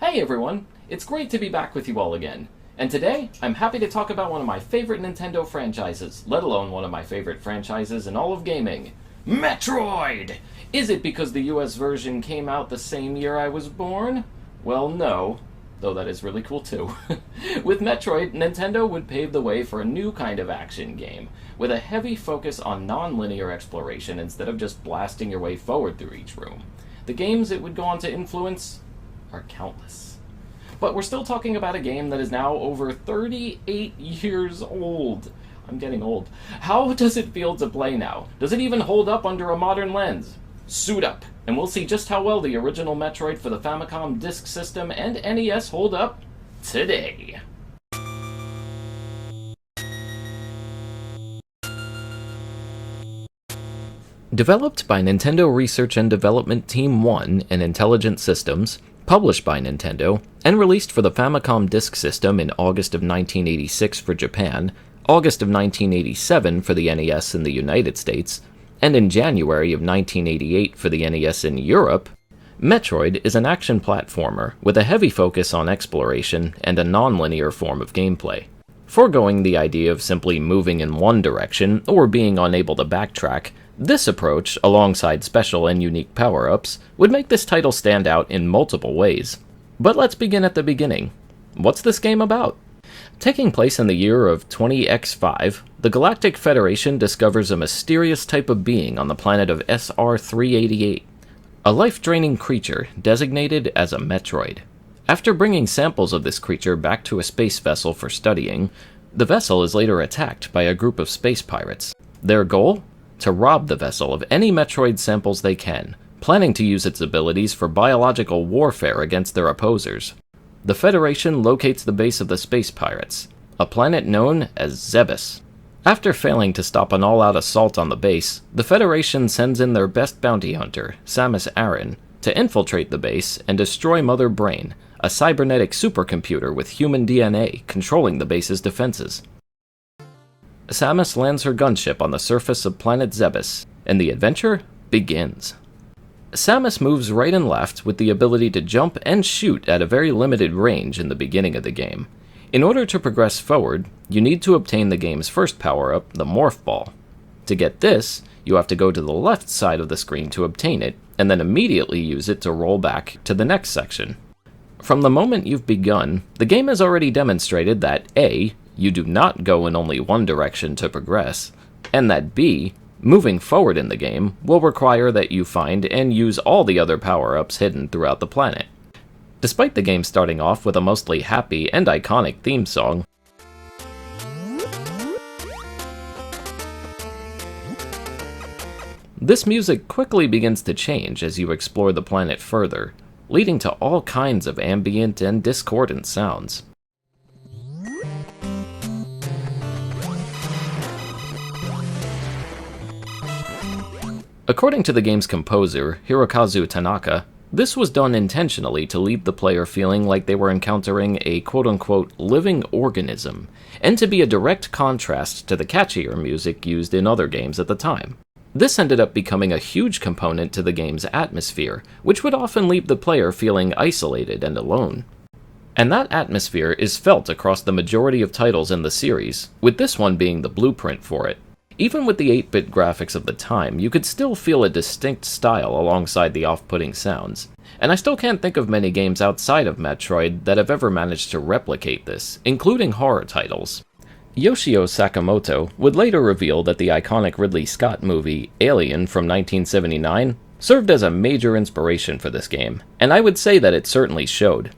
Hey everyone, it's great to be back with you all again. And today, I'm happy to talk about one of my favorite Nintendo franchises, let alone one of my favorite franchises in all of gaming. Metroid! Is it because the US version came out the same year I was born? Well, no. Though that is really cool too. With Metroid, Nintendo would pave the way for a new kind of action game, with a heavy focus on non-linear exploration instead of just blasting your way forward through each room. The games it would go on to influence are countless. But we're still talking about a game that is now over 38 years old. I'm getting old. How does it feel to play now? Does it even hold up under a modern lens? Suit up, and we'll see just how well the original Metroid for the Famicom Disk System and NES hold up today. Developed by Nintendo Research and Development Team 1 and Intelligent Systems, published by Nintendo, and released for the Famicom Disk System in August of 1986 for Japan, August of 1987 for the NES in the United States, and in January of 1988 for the NES in Europe, Metroid is an action platformer with a heavy focus on exploration and a non-linear form of gameplay. Foregoing the idea of simply moving in one direction or being unable to backtrack, this approach, alongside special and unique power-ups, would make this title stand out in multiple ways. But let's begin at the beginning. What's this game about? Taking place in the year of 20X5, the Galactic Federation discovers a mysterious type of being on the planet of SR-388, a life-draining creature designated as a Metroid. After bringing samples of this creature back to a space vessel for studying, the vessel is later attacked by a group of space pirates. Their goal? To rob the vessel of any Metroid samples they can, planning to use its abilities for biological warfare against their opposers. The Federation locates the base of the space pirates, a planet known as Zebes. After failing to stop an all-out assault on the base, the Federation sends in their best bounty hunter, Samus Aran, to infiltrate the base and destroy Mother Brain, a cybernetic supercomputer with human DNA controlling the base's defenses. Samus lands her gunship on the surface of planet Zebes, and the adventure begins. Samus moves right and left with the ability to jump and shoot at a very limited range in the beginning of the game. In order to progress forward, you need to obtain the game's first power-up, the Morph Ball. To get this, you have to go to the left side of the screen to obtain it, and then immediately use it to roll back to the next section. From the moment you've begun, the game has already demonstrated that A, you do not go in only one direction to progress, and that B, moving forward in the game will require that you find and use all the other power-ups hidden throughout the planet. Despite the game starting off with a mostly happy and iconic theme song, this music quickly begins to change as you explore the planet further, leading to all kinds of ambient and discordant sounds. According to the game's composer, Hirokazu Tanaka, this was done intentionally to leave the player feeling like they were encountering a quote-unquote living organism, and to be a direct contrast to the catchier music used in other games at the time. This ended up becoming a huge component to the game's atmosphere, which would often leave the player feeling isolated and alone. And that atmosphere is felt across the majority of titles in the series, with this one being the blueprint for it. Even with the 8-bit graphics of the time, you could still feel a distinct style alongside the off-putting sounds. And I still can't think of many games outside of Metroid that have ever managed to replicate this, including horror titles. Yoshio Sakamoto would later reveal that the iconic Ridley Scott movie Alien from 1979 served as a major inspiration for this game, and I would say that it certainly showed.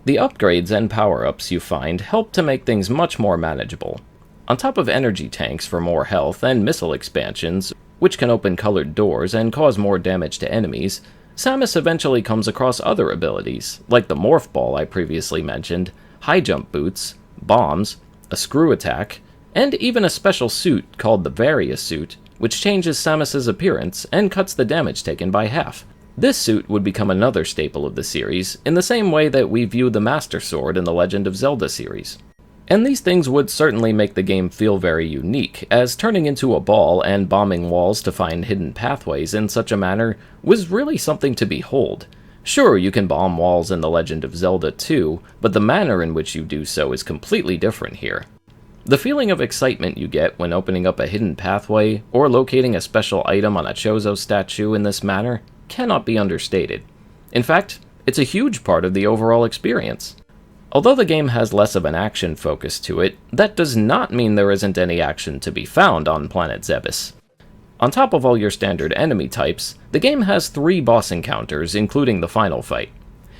The upgrades and power-ups you find help to make things much more manageable. On top of energy tanks for more health and missile expansions, which can open colored doors and cause more damage to enemies, Samus eventually comes across other abilities, like the Morph Ball I previously mentioned, high jump boots, bombs, a screw attack, and even a special suit called the Varia suit, which changes Samus's appearance and cuts the damage taken by half. This suit would become another staple of the series, in the same way that we view the Master Sword in the Legend of Zelda series. And these things would certainly make the game feel very unique, as turning into a ball and bombing walls to find hidden pathways in such a manner was really something to behold. Sure, you can bomb walls in The Legend of Zelda too, but the manner in which you do so is completely different here. The feeling of excitement you get when opening up a hidden pathway or locating a special item on a Chozo statue in this manner cannot be understated. In fact, it's a huge part of the overall experience. Although the game has less of an action focus to it, that does not mean there isn't any action to be found on Planet Zebes. On top of all your standard enemy types, the game has 3 boss encounters, including the final fight.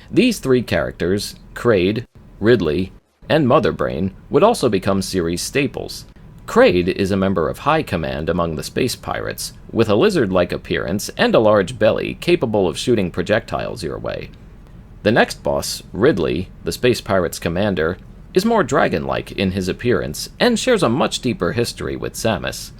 These 3 characters, Kraid, Ridley, and Mother Brain, would also become series staples. Kraid is a member of High Command among the space pirates, with a lizard-like appearance and a large belly capable of shooting projectiles your way. The next boss, Ridley, the space pirate's commander, is more dragon-like in his appearance and shares a much deeper history with Samus.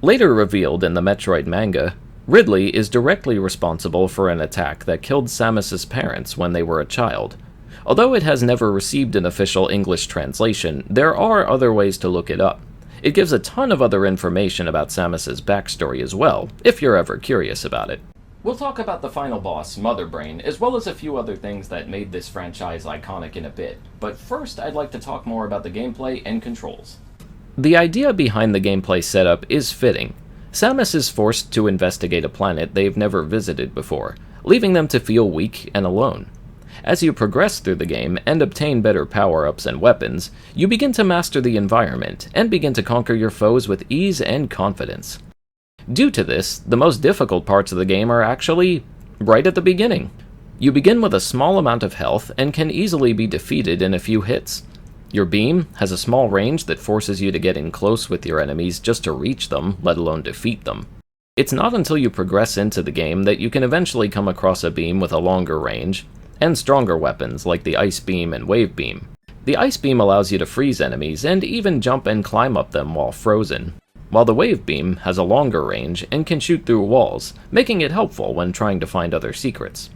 Later revealed in the Metroid manga, Ridley is directly responsible for an attack that killed Samus's parents when they were a child. Although it has never received an official English translation, there are other ways to look it up. It gives a ton of other information about Samus's backstory as well, if you're ever curious about it. We'll talk about the final boss, Mother Brain, as well as a few other things that made this franchise iconic in a bit, but first I'd like to talk more about the gameplay and controls. The idea behind the gameplay setup is fitting. Samus is forced to investigate a planet they've never visited before, leaving them to feel weak and alone. As you progress through the game and obtain better power-ups and weapons, you begin to master the environment and begin to conquer your foes with ease and confidence. Due to this, the most difficult parts of the game are actually right at the beginning. You begin with a small amount of health and can easily be defeated in a few hits. Your beam has a small range that forces you to get in close with your enemies just to reach them, let alone defeat them. It's not until you progress into the game that you can eventually come across a beam with a longer range, and stronger weapons like the Ice Beam and Wave Beam. The Ice Beam allows you to freeze enemies and even jump and climb up them while frozen, while the Wave Beam has a longer range and can shoot through walls, making it helpful when trying to find other secrets.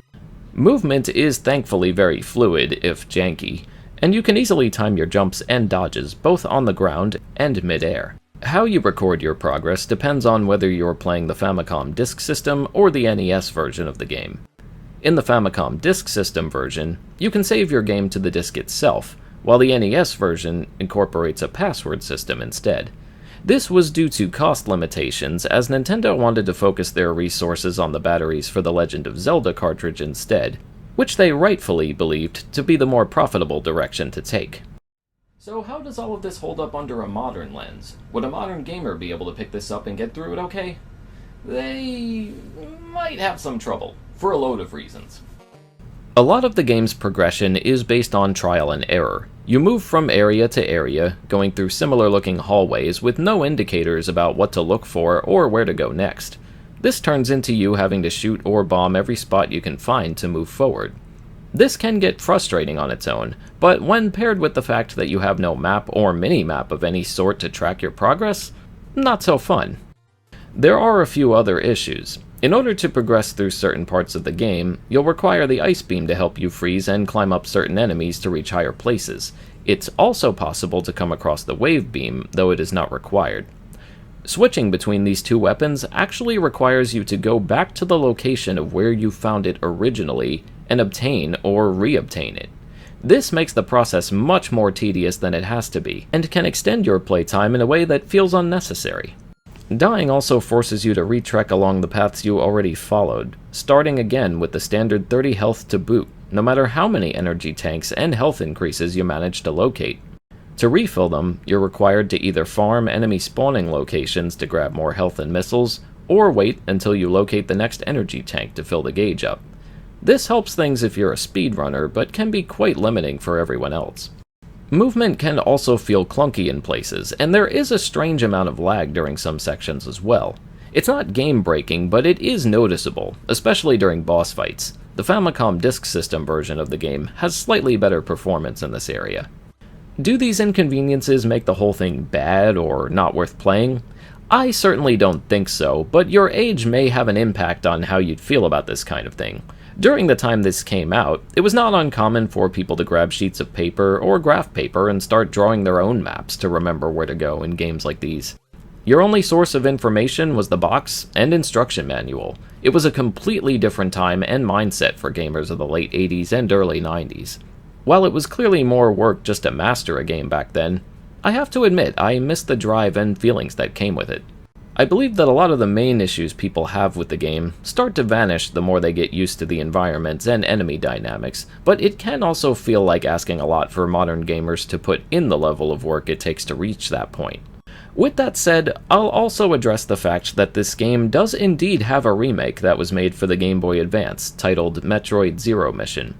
Movement is thankfully very fluid, if janky, and you can easily time your jumps and dodges both on the ground and mid-air. How you record your progress depends on whether you're playing the Famicom Disk System or the NES version of the game. In the Famicom Disk System version, you can save your game to the disk itself, while the NES version incorporates a password system instead. This was due to cost limitations, as Nintendo wanted to focus their resources on the batteries for the Legend of Zelda cartridge instead, which they rightfully believed to be the more profitable direction to take. So how does all of this hold up under a modern lens? Would a modern gamer be able to pick this up and get through it okay? They might have some trouble, for a load of reasons. A lot of the game's progression is based on trial and error. You move from area to area, going through similar looking hallways with no indicators about what to look for or where to go next. This turns into you having to shoot or bomb every spot you can find to move forward. This can get frustrating on its own, but when paired with the fact that you have no map or mini-map of any sort to track your progress, not so fun. There are a few other issues. In order to progress through certain parts of the game, you'll require the Ice Beam to help you freeze and climb up certain enemies to reach higher places. It's also possible to come across the Wave Beam, though it is not required. Switching between these two weapons actually requires you to go back to the location of where you found it originally and obtain or re-obtain it. This makes the process much more tedious than it has to be, and can extend your playtime in a way that feels unnecessary. Dying also forces you to retrek along the paths you already followed, starting again with the standard 30 health to boot, no matter how many energy tanks and health increases you manage to locate. To refill them, you're required to either farm enemy spawning locations to grab more health and missiles, or wait until you locate the next energy tank to fill the gauge up. This helps things if you're a speedrunner, but can be quite limiting for everyone else. Movement can also feel clunky in places, and there is a strange amount of lag during some sections as well. It's not game-breaking, but it is noticeable, especially during boss fights. The Famicom Disk System version of the game has slightly better performance in this area. Do these inconveniences make the whole thing bad or not worth playing? I certainly don't think so, but your age may have an impact on how you'd feel about this kind of thing. During the time this came out, it was not uncommon for people to grab sheets of paper or graph paper and start drawing their own maps to remember where to go in games like these. Your only source of information was the box and instruction manual. It was a completely different time and mindset for gamers of the late 80s and early 90s. While it was clearly more work just to master a game back then, I have to admit I missed the drive and feelings that came with it. I believe that a lot of the main issues people have with the game start to vanish the more they get used to the environments and enemy dynamics, but it can also feel like asking a lot for modern gamers to put in the level of work it takes to reach that point. With that said, I'll also address the fact that this game does indeed have a remake that was made for the Game Boy Advance, titled Metroid Zero Mission.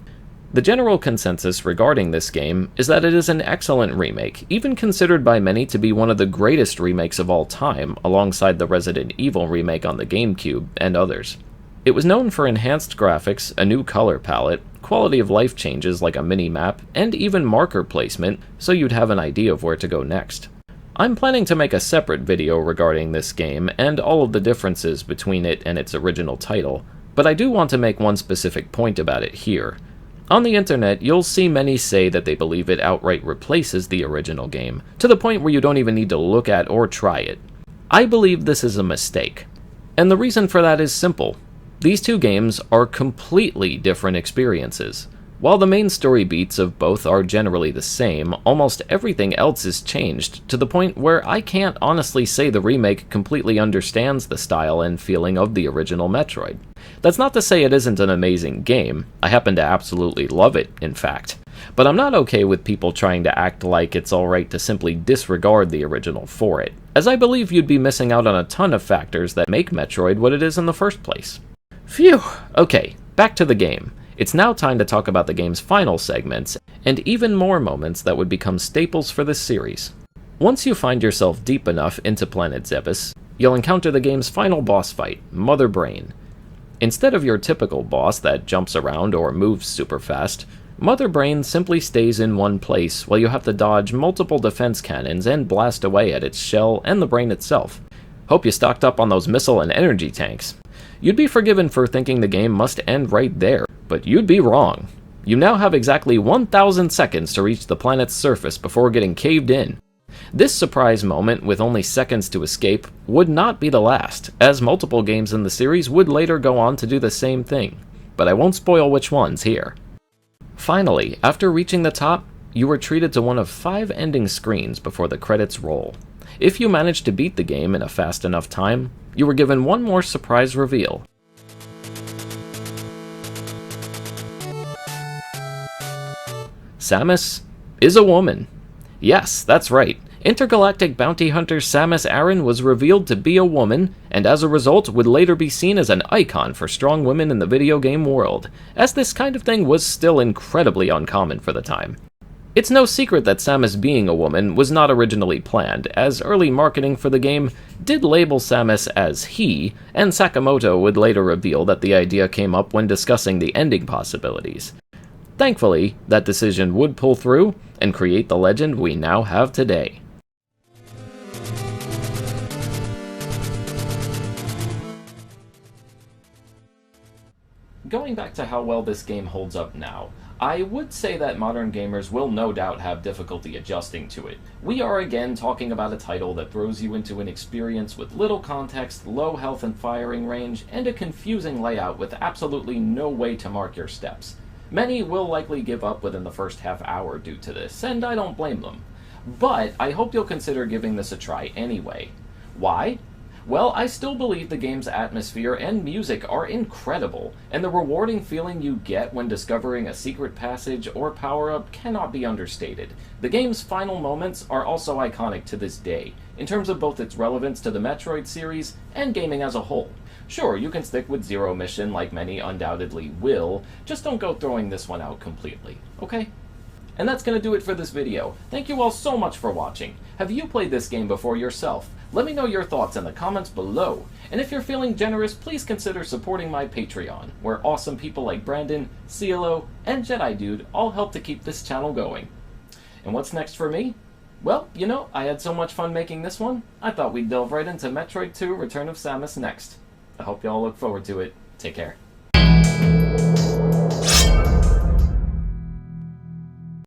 The general consensus regarding this game is that it is an excellent remake, even considered by many to be one of the greatest remakes of all time, alongside the Resident Evil remake on the GameCube and others. It was known for enhanced graphics, a new color palette, quality of life changes like a mini-map, and even marker placement, so you'd have an idea of where to go next. I'm planning to make a separate video regarding this game and all of the differences between it and its original title, but I do want to make one specific point about it here. On the internet, you'll see many say that they believe it outright replaces the original game, to the point where you don't even need to look at or try it. I believe this is a mistake, and the reason for that is simple. These two games are completely different experiences. While the main story beats of both are generally the same, almost everything else is changed, to the point where I can't honestly say the remake completely understands the style and feeling of the original Metroid. That's not to say it isn't an amazing game. I happen to absolutely love it, in fact. But I'm not okay with people trying to act like it's alright to simply disregard the original for it, as I believe you'd be missing out on a ton of factors that make Metroid what it is in the first place. Phew! Okay, back to the game. It's now time to talk about the game's final segments, and even more moments that would become staples for this series. Once you find yourself deep enough into Planet Zebes, you'll encounter the game's final boss fight, Mother Brain. Instead of your typical boss that jumps around or moves super fast, Mother Brain simply stays in one place while you have to dodge multiple defense cannons and blast away at its shell and the brain itself. Hope you stocked up on those missile and energy tanks. You'd be forgiven for thinking the game must end right there, but you'd be wrong. You now have exactly 1,000 seconds to reach the planet's surface before getting caved in. This surprise moment, with only seconds to escape, would not be the last, as multiple games in the series would later go on to do the same thing, but I won't spoil which ones here. Finally, after reaching the top, you were treated to one of 5 ending screens before the credits roll. If you managed to beat the game in a fast enough time, you were given one more surprise reveal. Samus is a woman. Yes, that's right. Intergalactic bounty hunter Samus Aran was revealed to be a woman, and as a result would later be seen as an icon for strong women in the video game world, as this kind of thing was still incredibly uncommon for the time. It's no secret that Samus being a woman was not originally planned, as early marketing for the game did label Samus as he, and Sakamoto would later reveal that the idea came up when discussing the ending possibilities. Thankfully, that decision would pull through and create the legend we now have today. Going back to how well this game holds up now, I would say that modern gamers will no doubt have difficulty adjusting to it. We are again talking about a title that throws you into an experience with little context, low health and firing range, and a confusing layout with absolutely no way to mark your steps. Many will likely give up within the first half hour due to this, and I don't blame them. But I hope you'll consider giving this a try anyway. Why? Well, I still believe the game's atmosphere and music are incredible, and the rewarding feeling you get when discovering a secret passage or power-up cannot be understated. The game's final moments are also iconic to this day, in terms of both its relevance to the Metroid series and gaming as a whole. Sure, you can stick with Zero Mission like many undoubtedly will, just don't go throwing this one out completely, okay? And that's gonna do it for this video. Thank you all so much for watching. Have you played this game before yourself? Let me know your thoughts in the comments below. And if you're feeling generous, please consider supporting my Patreon, where awesome people like Brandon, Cielo, and Jedi Dude all help to keep this channel going. And what's next for me? Well, you know, I had so much fun making this one, I thought we'd delve right into Metroid 2 Return of Samus next. I hope you all look forward to it. Take care.